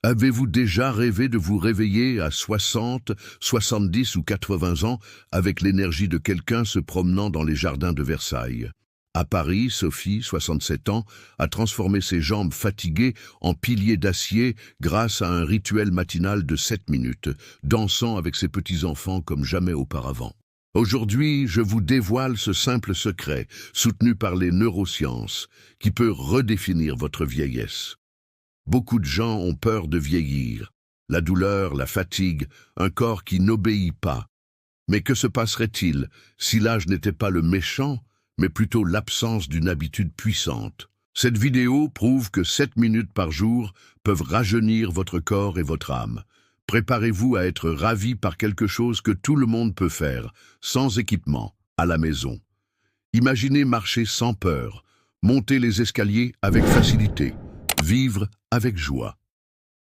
Avez-vous déjà rêvé de vous réveiller à 60, 70 ou 80 ans avec l'énergie de quelqu'un se promenant dans les jardins de Versailles? À Paris, Sophie, 67 ans, a transformé ses jambes fatiguées en piliers d'acier grâce à un rituel matinal de 7 minutes, dansant avec ses petits-enfants comme jamais auparavant. Aujourd'hui, je vous dévoile ce simple secret, soutenu par les neurosciences, qui peut redéfinir votre vieillesse. Beaucoup de gens ont peur de vieillir. La douleur, la fatigue, un corps qui n'obéit pas. Mais que se passerait-il si l'âge n'était pas le méchant, mais plutôt l'absence d'une habitude puissante? Cette vidéo prouve que 7 minutes par jour peuvent rajeunir votre corps et votre âme. Préparez-vous à être ravi par quelque chose que tout le monde peut faire, sans équipement, à la maison. Imaginez marcher sans peur, monter les escaliers avec facilité, vivre avec joie.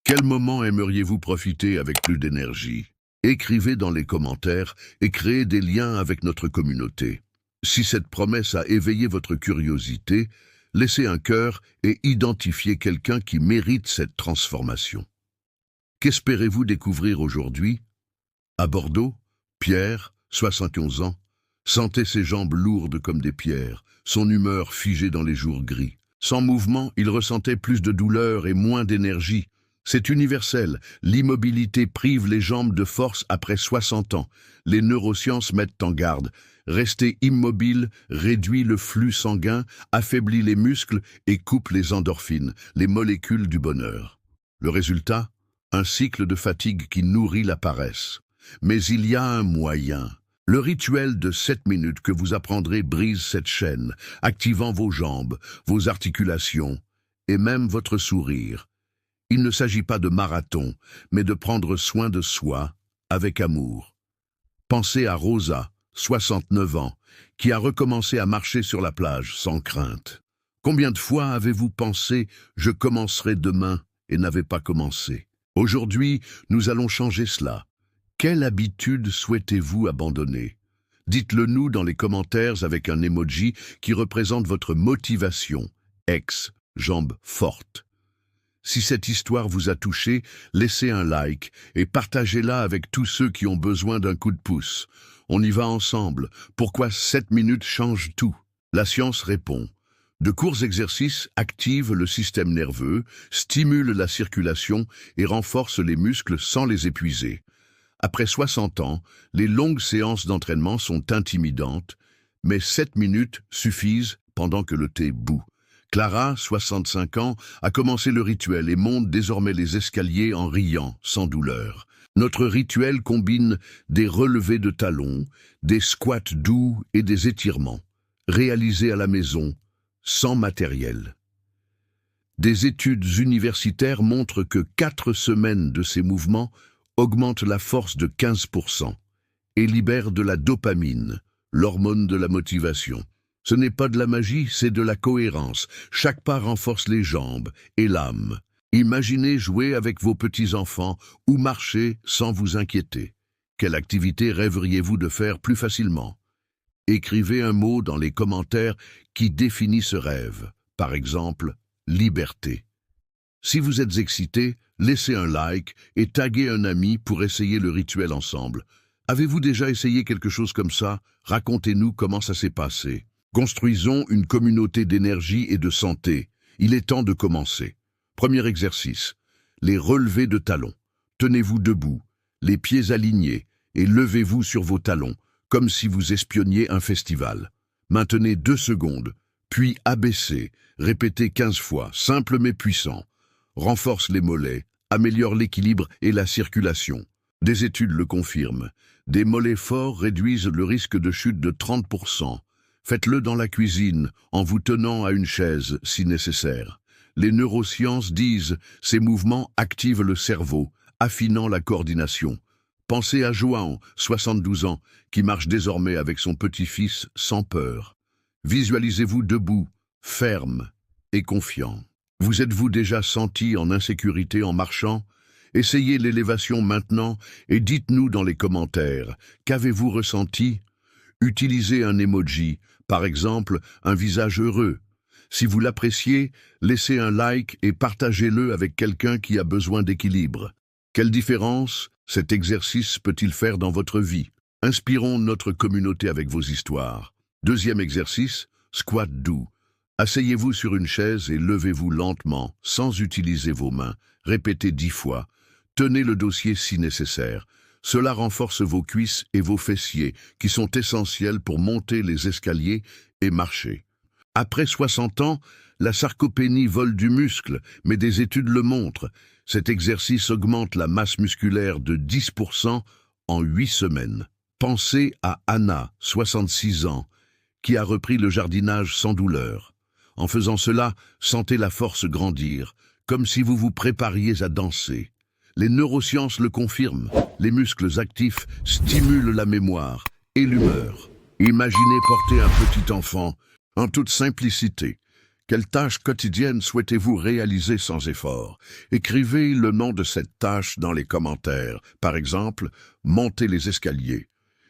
Quel moment aimeriez-vous profiter avec plus d'énergie? Écrivez dans les commentaires et créez des liens avec notre communauté. Si cette promesse a éveillé votre curiosité, laissez un cœur et identifiez quelqu'un qui mérite cette transformation. Qu'espérez-vous découvrir aujourd'hui? À Bordeaux, Pierre, 71 ans, sentait ses jambes lourdes comme des pierres, son humeur figée dans les jours gris. Sans mouvement, il ressentait plus de douleur et moins d'énergie. C'est universel, l'immobilité prive les jambes de force après 60 ans. Les neurosciences mettent en garde. Rester immobile réduit le flux sanguin, affaiblit les muscles et coupe les endorphines, les molécules du bonheur. Le résultat? Un cycle de fatigue qui nourrit la paresse. Mais il y a un moyen. Le rituel de 7 minutes que vous apprendrez brise cette chaîne, activant vos jambes, vos articulations et même votre sourire. Il ne s'agit pas de marathon, mais de prendre soin de soi avec amour. Pensez à Rosa, 69 ans, qui a recommencé à marcher sur la plage sans crainte. Combien de fois avez-vous pensé « je commencerai demain » et n'avez pas commencé? Aujourd'hui, nous allons changer cela. Quelle habitude souhaitez-vous abandonner? Dites-le nous dans les commentaires avec un emoji qui représente votre motivation, jambes fortes. Si cette histoire vous a touché, laissez un like et partagez-la avec tous ceux qui ont besoin d'un coup de pouce. On y va ensemble. Pourquoi 7 minutes changent tout? La science répond. De courts exercices activent le système nerveux, stimulent la circulation et renforcent les muscles sans les épuiser. Après 60 ans, les longues séances d'entraînement sont intimidantes, mais 7 minutes suffisent pendant que le thé bout. Clara, 65 ans, a commencé le rituel et monte désormais les escaliers en riant, sans douleur. Notre rituel combine des relevés de talons, des squats doux et des étirements, réalisés à la maison, sans matériel. Des études universitaires montrent que 4 semaines de ces mouvements augmentent la force de 15% et libèrent de la dopamine, l'hormone de la motivation. Ce n'est pas de la magie, c'est de la cohérence. Chaque pas renforce les jambes et l'âme. Imaginez jouer avec vos petits-enfants ou marcher sans vous inquiéter. Quelle activité rêveriez-vous de faire plus facilement? Écrivez un mot dans les commentaires qui définit ce rêve. Par exemple, liberté. Si vous êtes excité, laissez un like et taguez un ami pour essayer le rituel ensemble. Avez-vous déjà essayé quelque chose comme ça? Racontez-nous comment ça s'est passé. Construisons une communauté d'énergie et de santé. Il est temps de commencer. Premier exercice. Les relevés de talons. Tenez-vous debout, les pieds alignés, et levez-vous sur vos talons, comme si vous espionniez un festival. Maintenez 2 secondes, puis abaissez. Répétez 15 fois, simple mais puissant. Renforce les mollets, améliore l'équilibre et la circulation. Des études le confirment. Des mollets forts réduisent le risque de chute de 30%. Faites-le dans la cuisine, en vous tenant à une chaise, si nécessaire. Les neurosciences disent « ces mouvements activent le cerveau, affinant la coordination ». Pensez à João, 72 ans, qui marche désormais avec son petit-fils sans peur. Visualisez-vous debout, ferme et confiant. Vous êtes-vous déjà senti en insécurité en marchant? Essayez l'élévation maintenant et dites-nous dans les commentaires, qu'avez-vous ressenti? Utilisez un emoji, par exemple un visage heureux. Si vous l'appréciez, laissez un like et partagez-le avec quelqu'un qui a besoin d'équilibre. Quelle différence cet exercice peut-il faire dans votre vie? Inspirons notre communauté avec vos histoires. Deuxième exercice, squat doux. Asseyez-vous sur une chaise et levez-vous lentement, sans utiliser vos mains. Répétez 10 fois. Tenez le dossier si nécessaire. Cela renforce vos cuisses et vos fessiers, qui sont essentiels pour monter les escaliers et marcher. Après 60 ans, la sarcopénie vole du muscle, mais des études le montrent. Cet exercice augmente la masse musculaire de 10% en 8 semaines. Pensez à Anna, 66 ans, qui a repris le jardinage sans douleur. En faisant cela, sentez la force grandir, comme si vous vous prépariez à danser. Les neurosciences le confirment. Les muscles actifs stimulent la mémoire et l'humeur. Imaginez porter un petit enfant en toute simplicité. Quelle tâche quotidienne souhaitez-vous réaliser sans effort? Écrivez le nom de cette tâche dans les commentaires. Par exemple, monter les escaliers.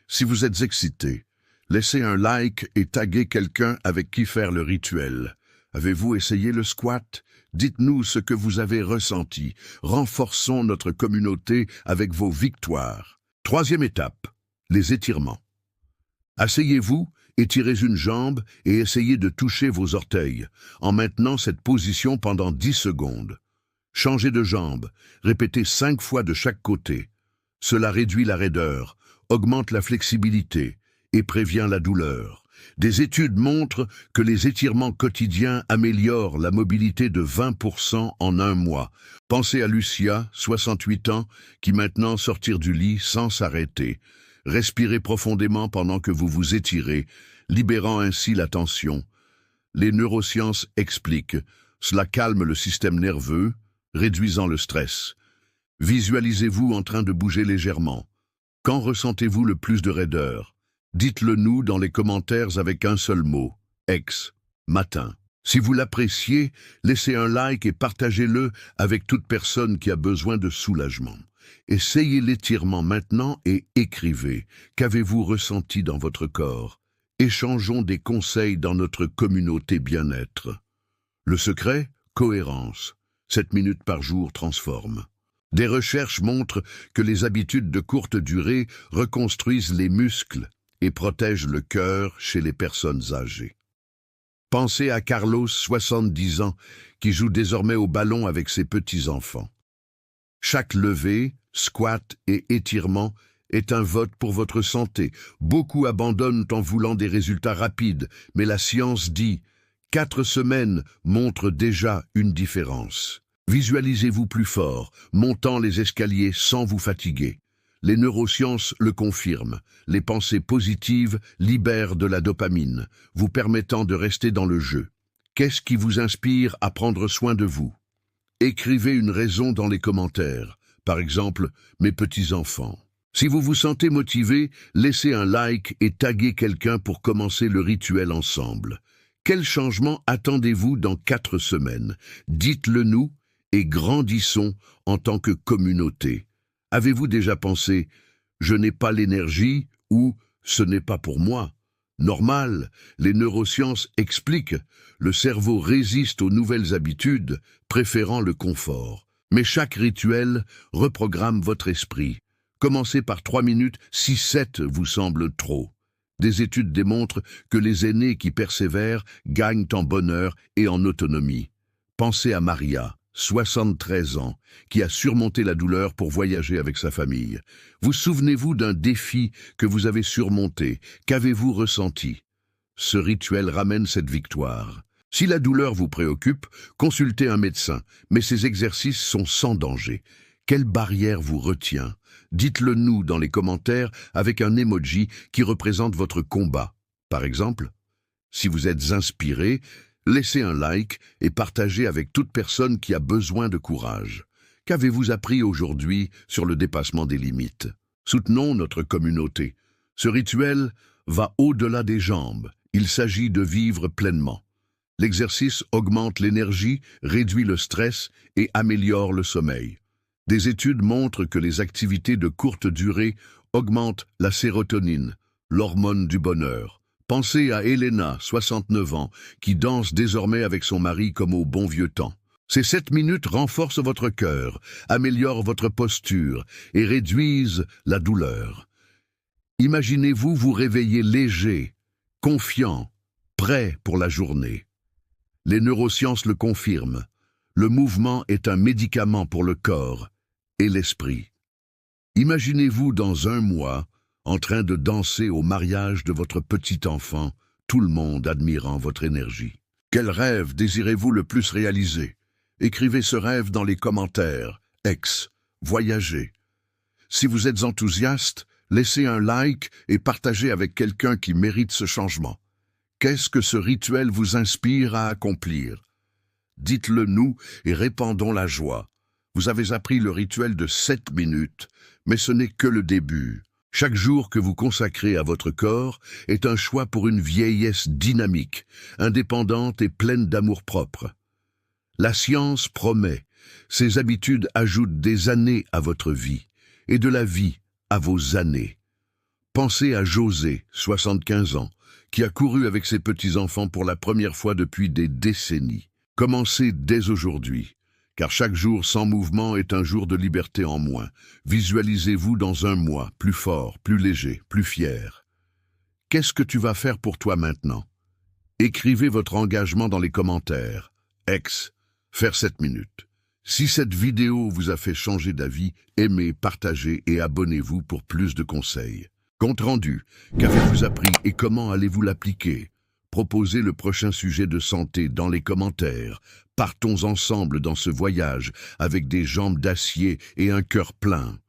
Si vous êtes excité, laissez un like et taguez quelqu'un avec qui faire le rituel. Avez-vous essayé le squat? Dites-nous ce que vous avez ressenti. Renforçons notre communauté avec vos victoires. Troisième étape, les étirements. Asseyez-vous, étirez une jambe et essayez de toucher vos orteils, en maintenant cette position pendant 10 secondes. Changez de jambe, répétez 5 fois de chaque côté. Cela réduit la raideur, augmente la flexibilité et prévient la douleur. Des études montrent que les étirements quotidiens améliorent la mobilité de 20% en un mois. Pensez à Lucia, 68 ans, qui maintenant sortir du lit sans s'arrêter. Respirez profondément pendant que vous vous étirez, libérant ainsi la tension. Les neurosciences expliquent. Cela calme le système nerveux, réduisant le stress. Visualisez-vous en train de bouger légèrement. Quand ressentez-vous le plus de raideur? Dites-le nous dans les commentaires avec un seul mot, matin. Si vous l'appréciez, laissez un like et partagez-le avec toute personne qui a besoin de soulagement. Essayez l'étirement maintenant et écrivez. Qu'avez-vous ressenti dans votre corps? Échangeons des conseils dans notre communauté bien-être. Le secret? Cohérence. 7 minutes par jour transforme. Des recherches montrent que les habitudes de courte durée reconstruisent les muscles et protège le cœur chez les personnes âgées. Pensez à Carlos, 70 ans, qui joue désormais au ballon avec ses petits-enfants. Chaque levée, squat et étirement est un vote pour votre santé. Beaucoup abandonnent en voulant des résultats rapides, mais la science dit « 4 semaines montrent déjà une différence ». Visualisez-vous plus fort, montant les escaliers sans vous fatiguer. Les neurosciences le confirment. Les pensées positives libèrent de la dopamine, vous permettant de rester dans le jeu. Qu'est-ce qui vous inspire à prendre soin de vous? Écrivez une raison dans les commentaires. Par exemple, mes petits-enfants. Si vous vous sentez motivé, laissez un like et taguez quelqu'un pour commencer le rituel ensemble. Quel changement attendez-vous dans 4 semaines? Dites-le nous et grandissons en tant que communauté. Avez-vous déjà pensé « je n'ai pas l'énergie » ou « ce n'est pas pour moi » ? Normal, les neurosciences expliquent. Le cerveau résiste aux nouvelles habitudes, préférant le confort. Mais chaque rituel reprogramme votre esprit. Commencez par 3 minutes si 7 vous semble trop. Des études démontrent que les aînés qui persévèrent gagnent en bonheur et en autonomie. Pensez à Maria, 73 ans, qui a surmonté la douleur pour voyager avec sa famille. Vous souvenez-vous d'un défi que vous avez surmonté? Qu'avez-vous ressenti? Ce rituel ramène cette victoire. Si la douleur vous préoccupe, consultez un médecin, mais ces exercices sont sans danger. Quelle barrière vous retient? Dites-le nous dans les commentaires avec un emoji qui représente votre combat. Par exemple, si vous êtes inspiré, laissez un like et partagez avec toute personne qui a besoin de courage. Qu'avez-vous appris aujourd'hui sur le dépassement des limites? Soutenons notre communauté. Ce rituel va au-delà des jambes. Il s'agit de vivre pleinement. L'exercice augmente l'énergie, réduit le stress et améliore le sommeil. Des études montrent que les activités de courte durée augmentent la sérotonine, l'hormone du bonheur, Pensez à Elena, 69 ans, qui danse désormais avec son mari comme au bon vieux temps. Ces 7 minutes renforcent votre cœur, améliorent votre posture et réduisent la douleur. Imaginez-vous vous réveiller léger, confiant, prêt pour la journée. Les neurosciences le confirment. Le mouvement est un médicament pour le corps et l'esprit. Imaginez-vous dans un mois, en train de danser au mariage de votre petit enfant, tout le monde admirant votre énergie. Quel rêve désirez-vous le plus réaliser? Écrivez ce rêve dans les commentaires. Voyager. Si vous êtes enthousiaste, laissez un like et partagez avec quelqu'un qui mérite ce changement. Qu'est-ce que ce rituel vous inspire à accomplir? Dites-le nous et répandons la joie. Vous avez appris le rituel de 7 minutes, mais ce n'est que le début. Chaque jour que vous consacrez à votre corps est un choix pour une vieillesse dynamique, indépendante et pleine d'amour-propre. La science promet, ces habitudes ajoutent des années à votre vie, et de la vie à vos années. Pensez à José, 75 ans, qui a couru avec ses petits-enfants pour la première fois depuis des décennies. Commencez dès aujourd'hui, car chaque jour sans mouvement est un jour de liberté en moins. Visualisez-vous dans un mois, plus fort, plus léger, plus fier. Qu'est-ce que tu vas faire pour toi maintenant? Écrivez votre engagement dans les commentaires. Faire 7 minutes. Si cette vidéo vous a fait changer d'avis, aimez, partagez et abonnez-vous pour plus de conseils. Compte rendu, qu'avez-vous appris et comment allez-vous l'appliquer? Proposez le prochain sujet de santé dans les commentaires. Partons ensemble dans ce voyage avec des jambes d'acier et un cœur plein.